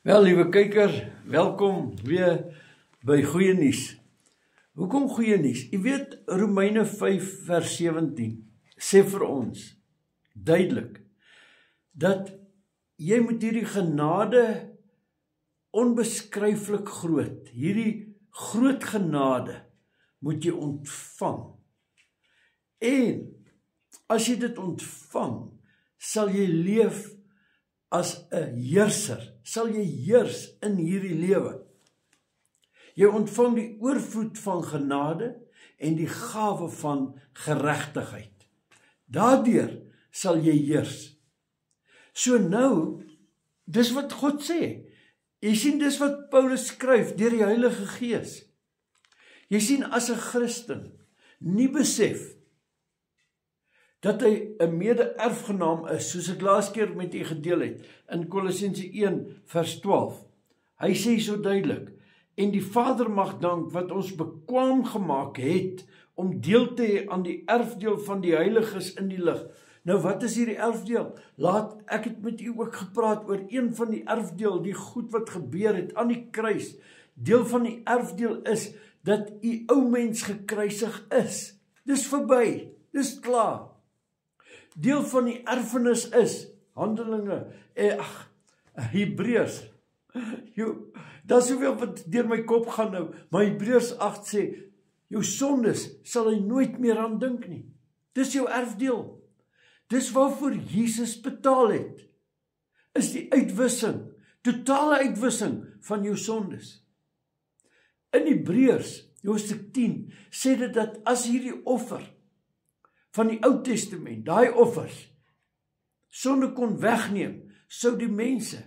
Wel, liewe kyker, welkom weer by Goeie Nuus. Hoekom goeie nuus? Jy weet, Romeine 5 vers 17 sê vir ons duidelik dat jy moet hierdie genade onbeskryflik groot, hierdie groot genade moet jy ontvang. En as jy dit ontvang, sal jy leef as 'n heerser, sal jy heers in hierdie lewe. Jy ontvang die oorvloed van genade en die gawe van geregtigheid. Daardeur sal jy heers. So nou, dis wat God sê. Jy sien, dis wat Paulus skryf deur die Heilige Gees. Jy sien, as 'n Christen nie besef dat hy 'n mede-erfgenaam is, soos ek laas keer met u gedeel het, in Kolossense 1 vers 12. Hy sê so duidelik, en die Vader mag dank wat ons bekwaam gemaak het, om deel te hê aan die erfdeel van die heiliges in die lig. Nou wat is hierdie erfdeel? Ek het met u ook gepraat oor een van die erfdeel, die goed wat gebeur het aan die kruis. Deel van die erfdeel is, dat u ou mens gekruisig is. Dis verby, dis klaar. Deel van die erfenis is, Handelinge, Hebreërs. Daar is soveel wat deur my kop gaan nou, maar Hebreërs 8 sê, jou sondes sal hy nooit meer aan dink nie. Dis jou erfdeel. Dis waarvoor Jesus betaal het. Is die uitwissing, totale uitwissing van jou sondes. In Hebreërs, hoofstuk 10, sê dit dat as hierdie offer van die Ou Testament, daai offers, sonde kon wegneem, sou die mense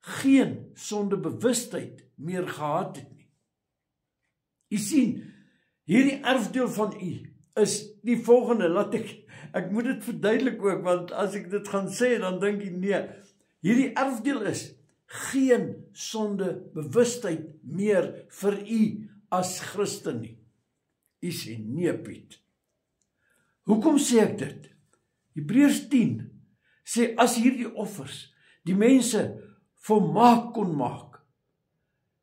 geen sondebewustheid meer gehad het nie. U sien, hierdie erfdeel van u is die volgende, ek moet dit verduidelik ook, want as ek dit gaan sê, dan dink jy nee, hierdie erfdeel is geen sondebewustheid meer vir u as Christen nie. U sê nee, Piet. Hoekom sê ek dit? Hebreërs 10 sê as hierdie offers die mense volmaak kon maak,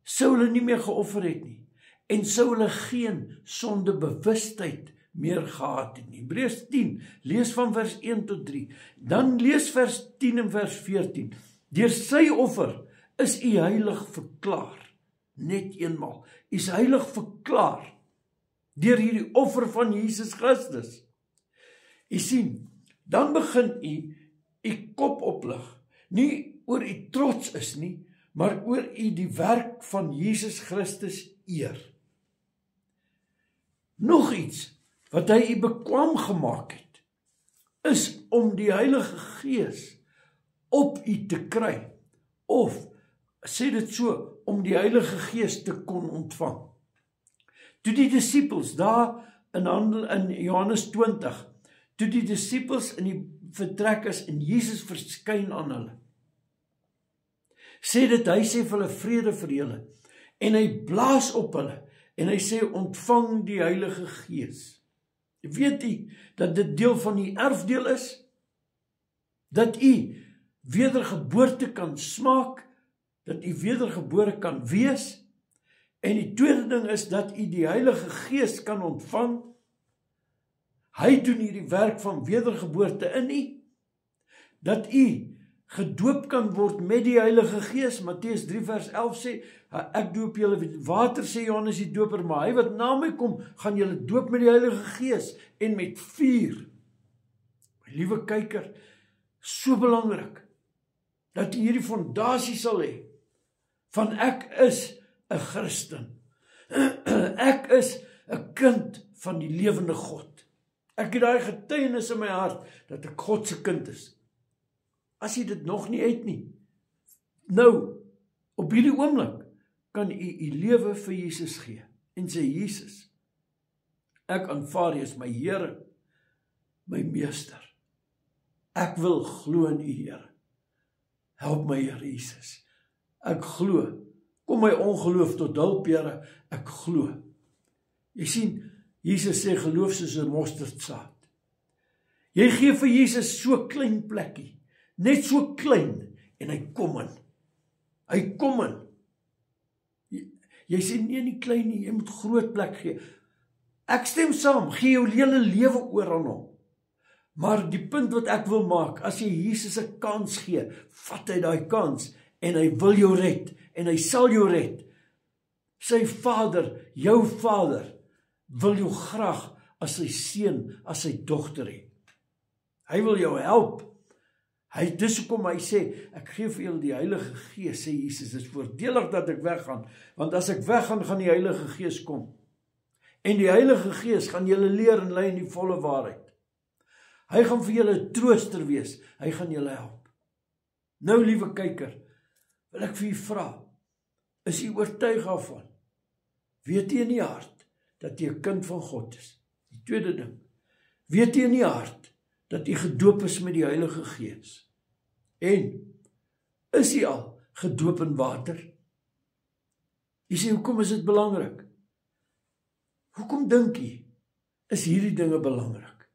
sou hulle nie meer geoffer het nie en sou hulle geen sondebewustheid meer gehad het nie. Hebreërs 10, lees van vers 1 tot 3. Dan lees vers 10 en vers 14. Deur sy offer is u heilig verklaar. Net eenmaal. U is heilig verklaar deur hierdie offer van Jesus Christus. U sien, dan begin u kop oplig, nie oor u trots is nie, maar oor u die werk van Jesus Christus eer. Nog iets wat hy u bekwaam gemaak het, is om die Heilige Gees op u te kry, of sê dit so, om die Heilige Gees te kon ontvang. Toe die disippels daar in Johannes 20, toe die disippels in die vertrek is en Jesus verskyn aan hulle, sê dit, hy sê vir hulle vrede vir julle, en hy blaas op hulle, en hy sê ontvang die Heilige Gees. Weet u, dat dit deel van die erfdeel is? Dat u wedergeboorte kan smaak, dat u wedergebore kan wees, en die tweede ding is, dat u die Heilige Gees kan ontvang. Hy doen hierdie werk van wedergeboorte in u, dat u gedoop kan word met die Heilige Gees. Matteus 3 vers 11 sê, ek doop julle met water, sê Johannes die doper, maar hy wat na my kom, gaan julle doop met die Heilige Gees en met vuur. My liewe kyker, so belangrik, dat u hierdie fondasie sal hê, van ek is 'n Christen. Ek is 'n kind van die lewende God. Ek het daai getuienis in my hart, dat ek God se kind is. As jy dit nog nie het nie, nou, op hierdie oomblik, kan u lewe vir Jesus gee, en sê, Jesus, ek aanvaar U as my Here, my Meester. Ek wil glo in U, Here. Help my, Here Jesus. Ek glo. Kom my ongeloof tot hulp, Here. Ek glo. Jy sien, Jesus sê geloof soos 'n mosterdsaad. Jy gee vir Jesus so klein plekkie, net so klein, en hy kom in. Hy kom in. Jy sê nee nie klein nie, jy moet groot plek gee. Ek stem saam, gee jou hele lewe oor aan hom. Maar die punt wat ek wil maak, as jy Jesus 'n kans gee, vat hy daai kans en hy wil jou red en hy sal jou red. Sy Vader, jou Vader, wil jou graag as sy seun, as sy dogter hê. Hy wil jou help. Dis hoekom hy sê, ek gee vir julle die Heilige Gees, sê Jesus, dit is voordelig dat ek weggaan, want as ek weggaan, gaan die Heilige Gees kom. En die Heilige Gees gaan julle leer en lei in die volle waarheid. Hy gaan vir julle 'n trooster wees, hy gaan julle help. Nou, liewe kyker, wil ek vir u vra, is u oortuig daarvan? Weet u in die hart dat u 'n kind van God is? Die tweede ding, weet u in die hart dat u gedoop is met die Heilige Gees? En is u al gedoop in water? U sê, hoekom is dit belangrik? Hoekom dink u is hierdie dinge belangrik?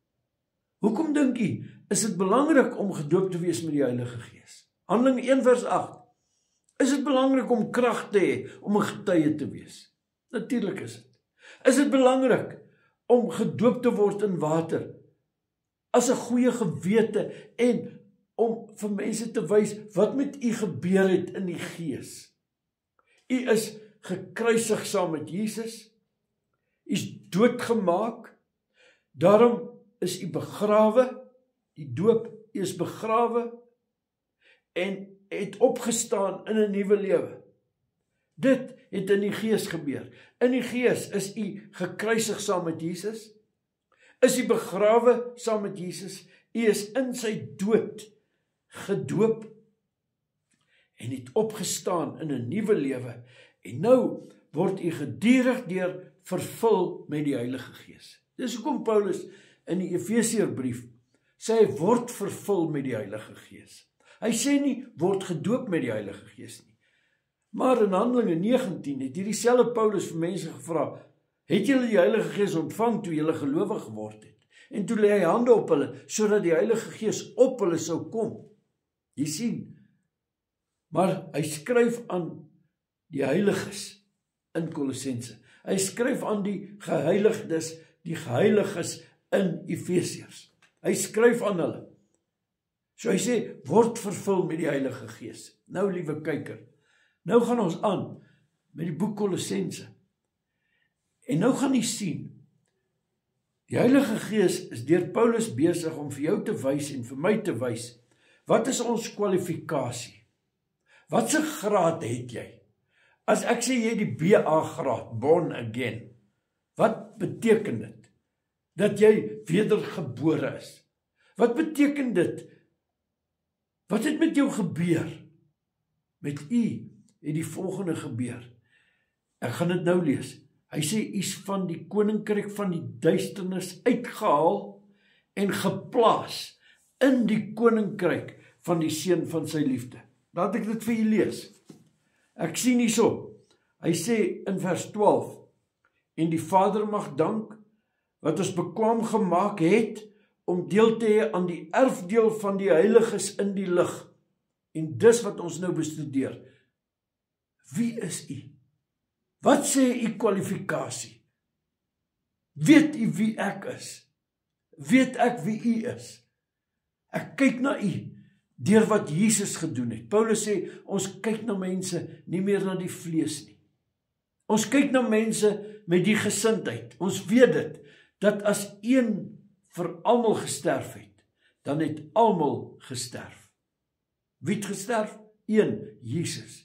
Hoekom dink u is dit belangrik om gedoop te wees met die Heilige Gees? Handelinge 1 vers 8. Is dit belangrik om krag te hê om 'n getuie te wees? Natuurlik is dit. Is dit belangrik om gedoop te word in water as 'n goeie gewete en om vir mense te wys wat met u gebeur het in die Gees? U is gekruisig saam met Jesus. U is doodgemaak. Daarom is u begrawe. Die doop, u is begrawe en het opgestaan in 'n nuwe lewe. Dit het in die Gees gebeur. In die Gees is u gekruisig saam met Jesus. Is u begrawe saam met Jesus. U is in sy dood gedoop en het opgestaan in 'n nuwe lewe. En nou word u gedurig deur vervul met die Heilige Gees. Dis hoekom Paulus in die Efesiërbrief sê hy word vervul met die Heilige Gees. Hy sê nie word gedoop met die Heilige Gees nie. Maar in Handelinge 19 het hierdie selfde Paulus vir mense gevra, het julle die Heilige Gees ontvang toe julle gelowig geword het? En toe lê hy hande op hulle, sodat die Heilige Gees op hulle sou kom. Jy sien, maar hy skryf aan die heiliges in Kolossense. Hy skryf aan die geheiligdes, die geheiliges in Efesiërs. Hy skryf aan hulle. So hy sê, word vervul met die Heilige Gees. Nou, liewe kyker, nou gaan ons aan met die boek Kolossense. En nou gaan jy sien, die Heilige Gees is deur Paulus besig om vir jou te wys en vir my te wys, wat is ons kwalifikasie? Wat se graad het jy? As ek sê jy het die BA graad, born again, wat beteken dit? Dat jy wedergebore is. Wat beteken dit? Wat het met jou gebeur? Met u het die volgende gebeur. Ek gaan dit nou lees. Hy sê, u is van die koninkryk van die duisternis uitgehaal en geplaas in die koninkryk van die seun van sy liefde. Laat ek dit vir u lees. Ek sien hierso. Hy sê in vers 12, en die Vader mag dank, wat ons bekwaam gemaak het, om deel te hê aan die erfdeel van die heiliges in die lig. En dis wat ons nou bestudeer. Wie is u? Wat sê u kwalifikasie? Weet u wie ek is? Weet ek wie u is? Ek kyk na u deur wat Jesus gedoen het. Paulus sê, ons kyk na mense nie meer na die vlees nie. Ons kyk na mense met die gesindheid. Ons weet dit, dat as een vir almal gesterf het, dan het almal gesterf. Wie het gesterf? Een, Jesus.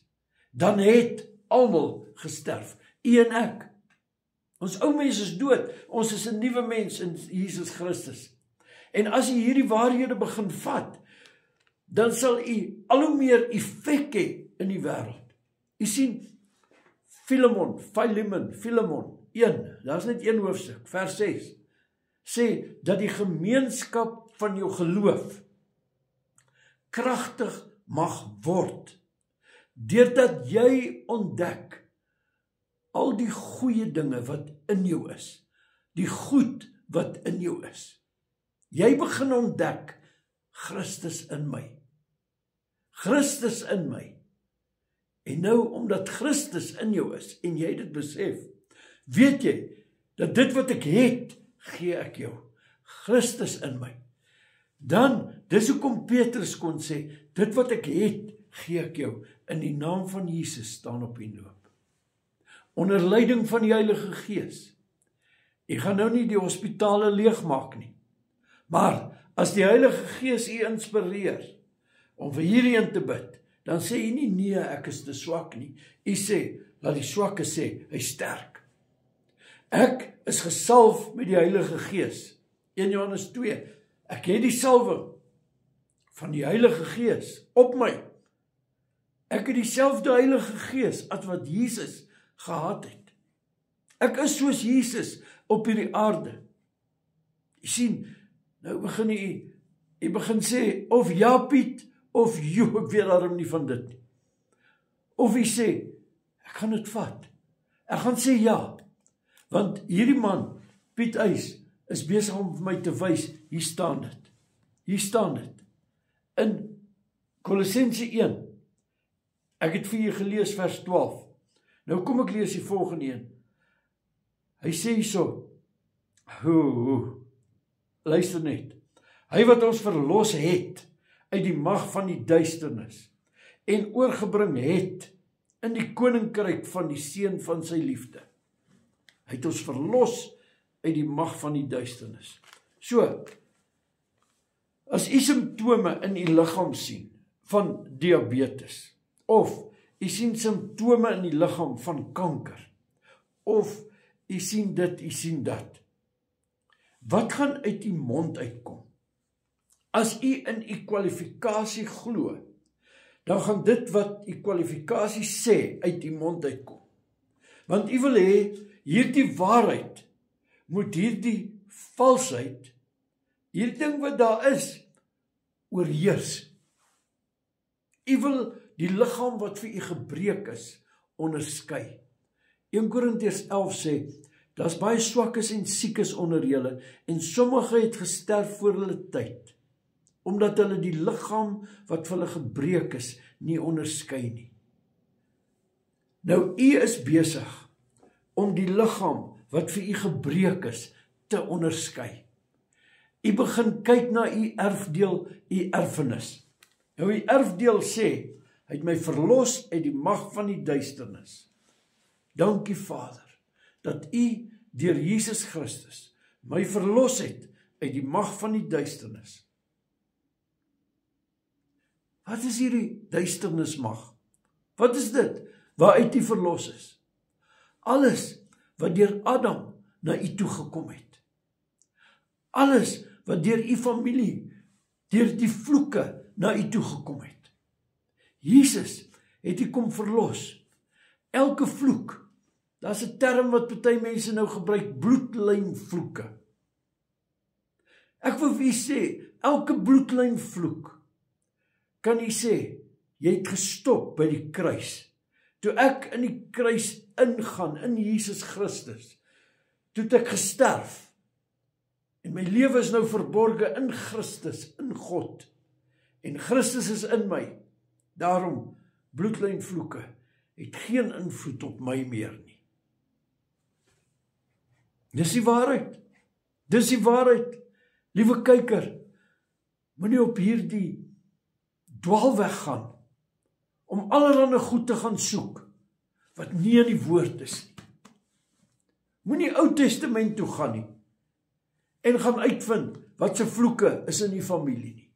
Dan het almal gesterf. U en ek. Ons ou mens is dood. Ons is 'n nuwe mens in Jesus Christus. En as u hierdie waarhede begin vat, dan sal u al hoe meer effek hê in die wêreld. U sien, Filemon, 1, daar's net een hoofstuk, vers 6, sê dat die gemeenskap van jou geloof kragtig mag word, deurdat jy ontdek al die goeie dinge wat in jou is, die goed wat in jou is. Jy begin ontdek, Christus in my. Christus in my. En nou, omdat Christus in jou is, en jy dit besef, weet jy, dat dit wat ek het, gee ek jou. Christus in my. Dan, dis hoekom Petrus kon sê, dit wat ek het, gee ek jou. In die naam van Jesus staan op die loop. Onder leiding van die Heilige Gees. Ek gaan nou nie die hospitale leegmaak nie. Maar, as die Heilige Gees u inspireer, om vir hierheen te bid, dan sê jy nie, nee, ek is te swak nie. Jy sê, laat die swakke sê, hy is sterk. Ek is gesalf met die Heilige Gees. 1 Johannes 2, ek het die salwing van die Heilige Gees op my. Ek het dieselfde Heilige Gees as wat Jesus gehad het. Ek is soos Jesus op hierdie aarde. Jy sien, nou begin jy begin sê, of ja Piet, of joh, ek weet daarom nie van dit nie. Of jy sê, ek gaan dit vat. Ek gaan sê ja, want hierdie man, Piet Uys, is besig om vir my te wys, hier staan dit. Hier staan dit. In Kolossense 1, ek het vir julle gelees vers 12. Nou kom ek lees die volgende een. Hy sê hierso, luister net. Hy wat ons verlos het uit die mag van die duisternis en oorgebring het in die koninkryk van die seun van sy liefde. Hy het ons verlos uit die mag van die duisternis. So, as u simptome in u liggaam sien van diabetes, of u sien simptome in die liggaam van kanker, of u sien dit, u sien dat, wat gaan uit die mond uitkom? As u in u kwalifikasie glo, dan gaan dit wat u kwalifikasie sê uit die mond uitkom. Want u wil hê, hierdie waarheid moet hierdie valsheid, hierdie ding wat daar is, oorheers. U wil die liggaam wat vir u gebreek is, onderskei. 1 Korintiërs 11 sê, daar's baie swakkes en siekes onder julle, en sommige het gesterf voor hulle tyd, omdat hulle die liggaam wat vir hulle gebreek is, nie onderskei nie. Nou, u is besig om die liggaam wat vir u gebreek is, te onderskei. U begin kyk na u erfdeel, u erfenis. Nou, u erfdeel sê, hy het my verlos uit die mag van die duisternis. Dankie Vader, dat u deur Jesus Christus my verlos het uit die mag van die duisternis. Wat is hierdie duisternismag? Wat is dit waaruit u verlos is? Alles wat deur Adam na u toe gekom het. Alles wat deur u familie, deur die vloeke na u toe gekom het. Jesus het u kom verlos. Elke vloek, daar's 'n term wat party mense nou gebruik, bloedlynvloeke. Ek wil vir u sê, elke bloedlynvloek kan jy sê, jy het gestop by die kruis. Toe ek in die kruis ingaan, in Jesus Christus, toe het ek gesterf, en my lewe is nou verborge in Christus, in God, en Christus is in my, daarom, bloedlynvloeke, het geen invloed op my meer nie. Dis die waarheid, dis die waarheid, liewe kyker, moenie op hierdie dwaalweg gaan, om allerhande goed te gaan soek, wat nie in die woord is nie. Moenie Ou Testament toe gaan nie, en gaan uitvind, wat se vloeke is in die familie nie.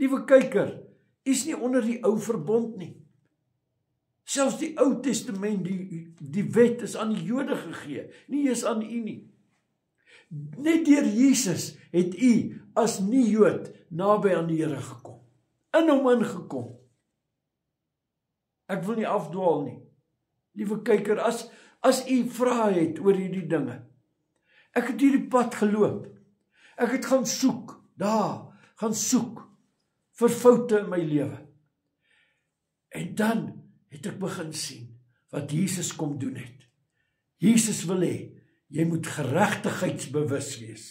Liewe kyker, is nie onder die ou verbond nie. Selfs die Ou Testament, die wet is aan die Jode gegee, nie eens aan u nie. Net deur Jesus het u as nie Jood naby aan die Here gekom. In hom ingekom. Ek wil nie afdwaal nie. Liewe kyker, as u vrae het oor hierdie dinge. Ek het hierdie pad geloop. Ek het gaan soek, gaan soek vir foute in my lewe. En dan het ek begin sien wat Jesus kom doen het. Jesus wil hê, jy moet geregtigheidsbewus wees.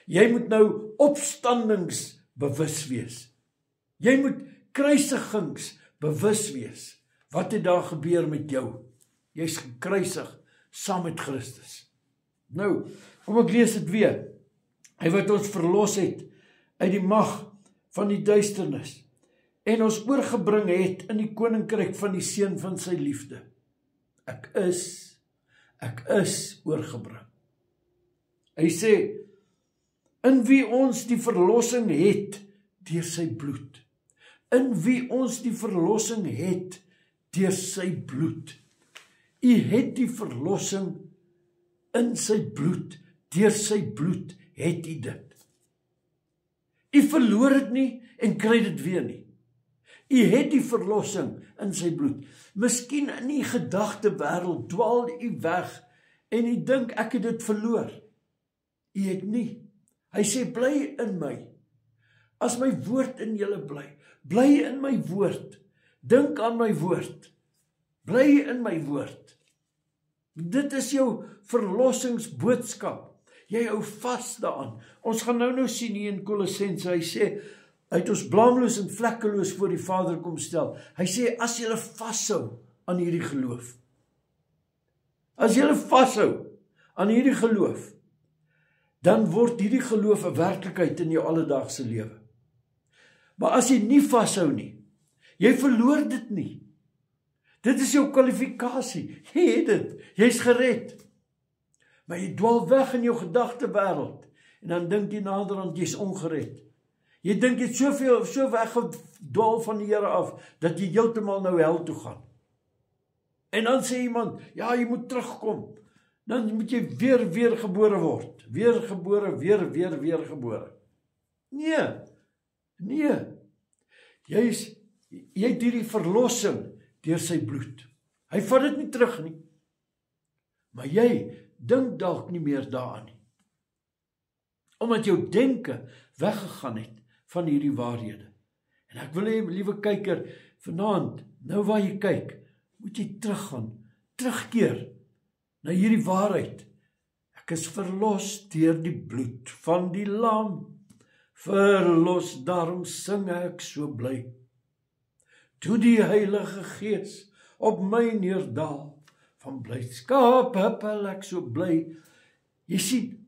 Jy moet nou opstandingsbewus wees. Jy moet kruisigingsbewus wees. Wat het daar gebeur met jou? Jy's gekruisig saam met Christus. Nou, kom ek lees dit weer. Hy wat ons verlos het uit die mag van die duisternis en ons oorgebring het in die koninkryk van die seun van sy liefde. Ek is oorgebring. Hy sê, in wie ons die verlossing het deur sy bloed. In wie ons die verlossing het deur sy bloed. U het die verlossing in sy bloed, deur sy bloed het u dit. U verloor dit nie en kry dit weer nie. U het die verlossing in sy bloed. Miskien in die gedagtewêreld dwaal u weg en u dink ek het dit verloor. U het nie. Hy sê, bly in my. As my woord in julle bly. Bly in my woord. Dink aan my woord. Bly in my woord. Dit is jou verlossingsboodskap. Jy hou vas daaraan. Ons gaan nou sien hier in Kolossense, hy sê, hy het ons blaamloos en vlekkeloos voor die Vader kom stel. Hy sê, as julle vashou aan hierdie geloof. As julle vashou aan hierdie geloof, dan word hierdie geloof 'n werklikheid in jou alledaagse lewe. Maar as jy nie vashou nie, jy verloor dit nie. Dit is jou kwalifikasie. Jy het dit. Jy's gered. Maar jy dwaal weg in jou gedagtewêreld en dan dink jy naderhand jy's ongered. Jy dink jy het so weggedwaal van die Here af dat jy heeltemal nou hel toe gaan. En dan sê iemand, ja, jy moet terugkom. Dan moet jy weer gebore word. Weer gebore. Nee. Jy het hierdie verlossing deur sy bloed. Hy vat dit nie terug nie. Maar jy dink dalk nie meer daaraan nie. Omdat jou denke weggegaan het van hierdie waarhede. En ek wil hê, liewe kyker, vanaand, nou waar jy kyk, moet jy terugkeer na hierdie waarheid. Ek is verlos deur die bloed van die lam. Verlos, daarom sing ek so bly. Toe die Heilige Gees op my neerdal, van blydskap huppel ek so bly. Jy sien,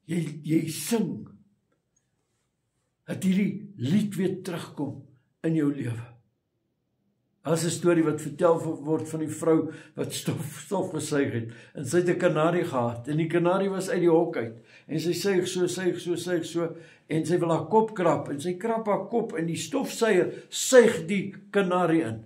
jy sing, dat hierdie lied weer terugkom in jou lewe. As 'n storie wat vertel word van die vrou wat stof gesuig het, en sy het 'n kanarie gehad, en die kanarie was uit die hok uit, en sy suig so, en sy wil haar kop krap, en sy krap haar kop, en die stofsuier suig die kanarie in.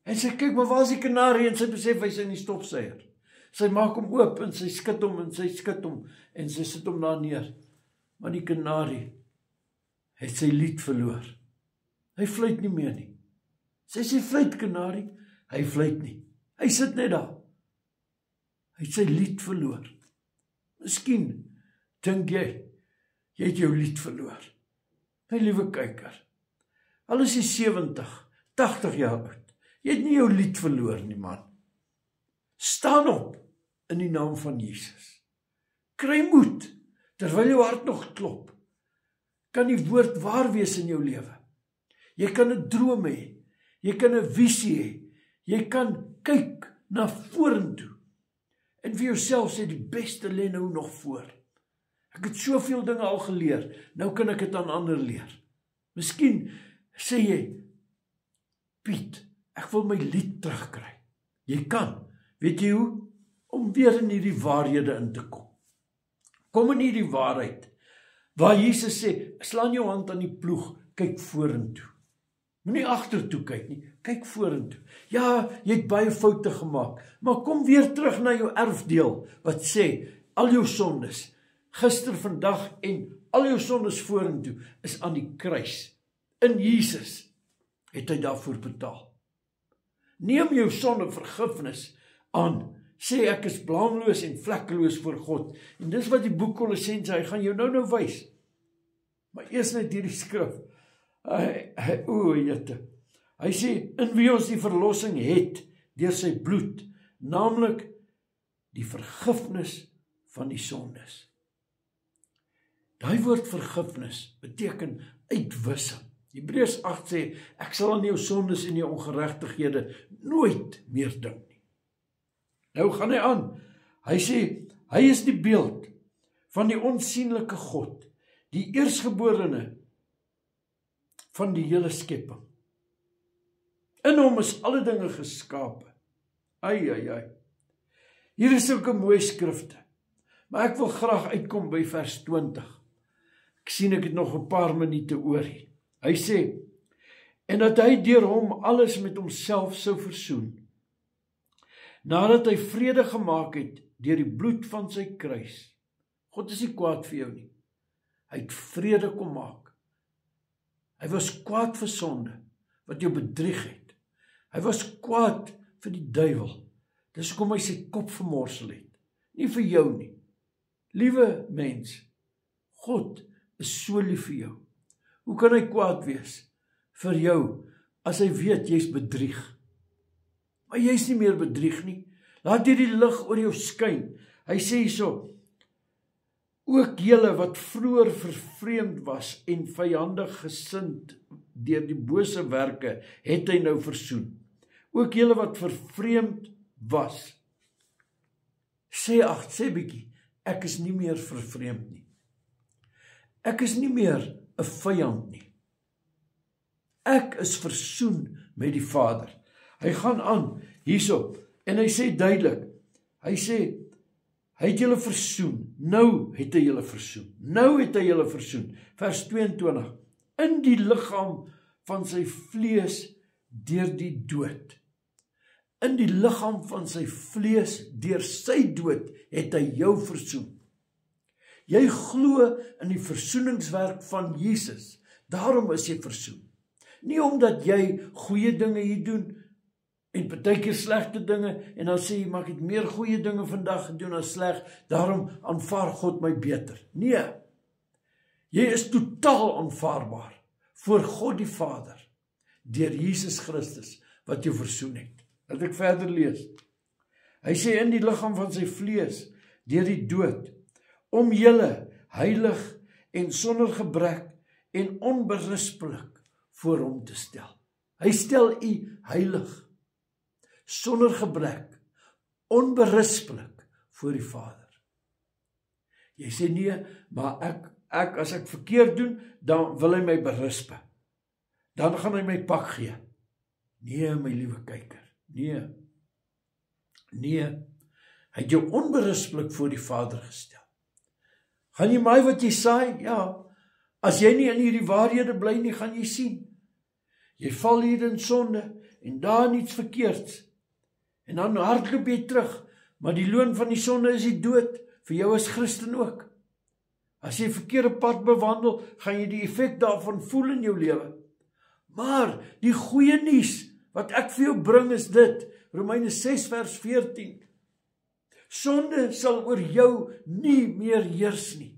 En sy kyk, maar waar is die kanarie, en sy besef, hy is in die stofsuier. Sy maak hom oop, en sy skud hom, en sy sit hom daar neer. Maar die kanarie het sy lied verloor. Hy fluit nie meer nie. Sy sê, fluit kanarie, hy fluit nie. Hy sit net daar. Hy het sy lied verloor. Miskien dink jy het jou lied verloor. My liewe kyker, al is jy 70, 80 jaar oud, jy het nie jou lied verloor nie, man. Staan op in die naam van Jesus. Kry moed, terwyl jou hart nog klop. Kan die woord waar wees in jou lewe. Jy kan 'n droom hê, jy kan 'n visie hê, jy kan kyk na vorentoe, en vir jouself sê, die beste lê nou nog voor. Ek het soveel dinge al geleer, nou kan ek dit aan ander leer. Miskien sê jy, Piet, ek wil my lied terugkry. Jy kan, weet jy hoe? Om weer in hierdie waarhede in te kom. Kom in hierdie waarheid, waar Jesus sê, slaan jou hand aan die ploeg, kyk vorentoe. Moenie agtertoe kyk nie, kyk vorentoe. Ja, jy het baie foute gemaak, maar kom weer terug na jou erfdeel, wat sê, al jou sondes, gister, vandag en al jou sondes vorentoe, is aan die kruis. In Jesus het hy daarvoor betaal. Neem jou sonde vergifnis aan, sê ek is blaamloos en vlekkeloos voor God. En dis wat die boek Kolossense, hy gaan jou nou wys. Maar eers net hierdie skrif. Hy sê, in wie ons die verlossing het, deur sy bloed, naamlik die vergifnis van die sondes. Daai woord vergifnis beteken uitwissing. Hebreërs 8 sê, ek sal aan jou sondes en jou ongeregtighede nooit meer dink nie. Nou gaan hy aan. Hy sê, hy is die beeld van die onsienlike God, die eersgeborene van die hele skepping. In hom is alle dinge geskape. Ai. Hier is sulke mooi skrifte. Maar ek wil graag uitkom by vers 20. Ek sien ek het nog 'n paar minute oor hier. Hy sê, en dat hy deur hom alles met homself sou versoen, nadat hy vrede gemaak het deur die bloed van sy kruis. God is nie kwaad vir jou nie. Hy het vrede kom maak. Hy was kwaad vir sonde, wat jou bedrieg het. Hy was kwaad vir die duiwel. Dis hoekom hy sy kop vermorsel het. Nie vir jou nie. Liewe mens, God is so lief vir jou. Hoe kan hy kwaad wees vir jou, as hy weet jy's bedrieg? Maar jy's nie meer bedrieg nie. Laat hierdie lig oor jou skyn. Hy sê hierso, ook julle wat vroeër vervreemd was en vyandig gesind deur die bose werke, het hy nou versoen. Ook julle wat vervreemd was. Sê bietjie, ek is nie meer vervreemd nie. Ek is nie meer 'n vyand nie. Ek is versoen met die Vader. Hy gaan aan hierso en hy sê duidelik, hy sê, hy het julle versoen, nou het hy julle versoen. Nou het hy julle versoen. Vers 22, in die liggaam van sy vlees deur die dood. In die liggaam van sy vlees deur sy dood het hy jou versoen. Jy glo in die versoeningswerk van Jesus, daarom is jy versoen. Nie omdat jy goeie dinge hier doen, en partykeer slegte dinge, en dan sê jy, maar ek het meer goeie dinge vandag gedoen as sleg, daarom aanvaar God my beter. Nee, jy is totaal aanvaarbaar voor God die Vader, deur Jesus Christus, wat jou versoen het. Laat ek verder lees. Hy sê in die liggaam van sy vlees, deur die dood, om julle heilig en sonder gebrek en onberispelik voor hom te stel. Hy stel u heilig, sonder gebrek, onberispelik voor die Vader. Jy sê nee, maar ek as ek verkeerd doen, dan wil hy my berispe. Dan gaan hy my pak gee. Nee, my liewe kyker, nee. Hy het jou onberispelik voor die Vader gestel. Gaan jy maai wat jy saai? Ja. As jy nie in hierdie waarhede bly nie, gaan jy sien. Jy val hier in sonde en daar niets verkeerds. En dan hardloop jy terug, maar die loon van die sonde is die dood, vir jou as Christen ook. As jy verkeerde pad bewandel, gaan jy die effek daarvan voel in jou lewe. Maar die goeie nuus wat ek vir jou bring is dit, Romeine 6 vers 14. Sonde sal oor jou nie meer heers nie,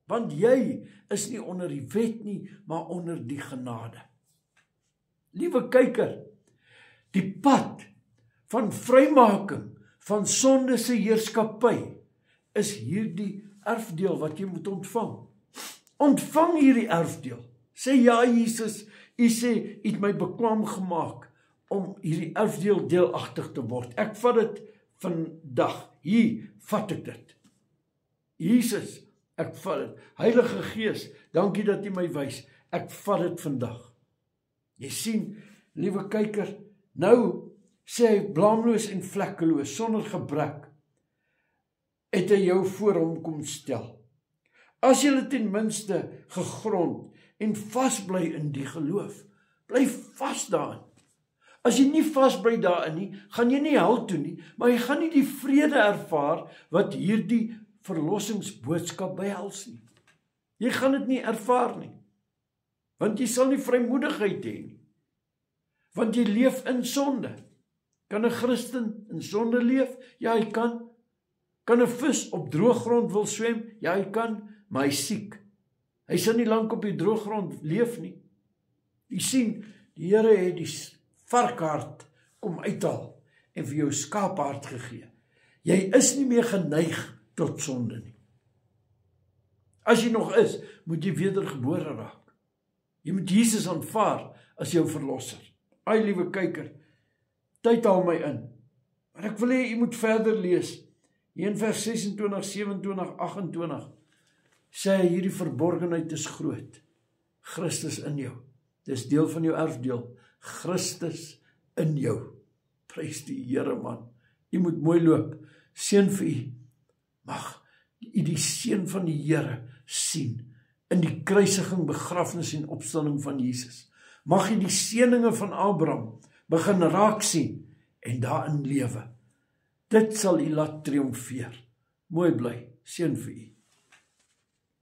want jy is nie onder die wet nie, maar onder die genade. Liewe kyker, die pad van vrymaking van sonde se heerskappy is hierdie erfdeel wat jy moet ontvang. Ontvang hierdie erfdeel. Sê ja Jesus, u sê, u het my bekwam gemaak om hierdie erfdeel deelagtig te word. Ek vat dit vandag. Hier vat ek dit. Jesus, ek vat dit. Heilige Gees, dankie dat u my wys. Ek vat dit vandag. Jy sien, liewe kyker, nou sê hy blaamloos en vlekkeloos, sonder gebrek, het hy jou voor hom kom stel. As jy ten minste gegrond en vasbly in die geloof, bly vas daarin. As jy nie vasbly daarin nie, gaan jy nie hel toe nie, maar jy gaan nie die vrede ervaar wat hierdie verlossingsboodskap behels nie. Jy gaan dit nie ervaar nie, want jy sal nie vrymoedigheid hê nie, want jy leef in sonde. Kan 'n Christen in sonde leef? Ja, hy kan. Kan 'n vis op drooggrond wil swem? Ja, hy kan, maar hy is siek. Hy sal nie lank op die drooggrond leef nie. Jy sien, die Here het die varkhart kom uithaal en vir jou skaaphart gegee. Jy is nie meer geneig tot sonde nie. As jy nog is, moet jy wedergebore raak. Jy moet Jesus aanvaar as jou verlosser. Ai, liewe kyker, tyd haal my in. Maar ek wil hê jy moet verder lees. Hier in vers 26, 27, 28 sê hy hierdie verborgenheid is groot. Christus in jou. Dis deel van jou erfdeel. Christus in jou. Prys die Here, man. Jy moet mooi loop. Seën vir u. Mag u die seën van die Here sien in die kruisiging, begrafnis en opstanding van Jesus. Mag u die seëninge van Abraham begin raak sien en daarin lewe. Dit sal u laat triomfeer. Mooi bly. Seën vir u.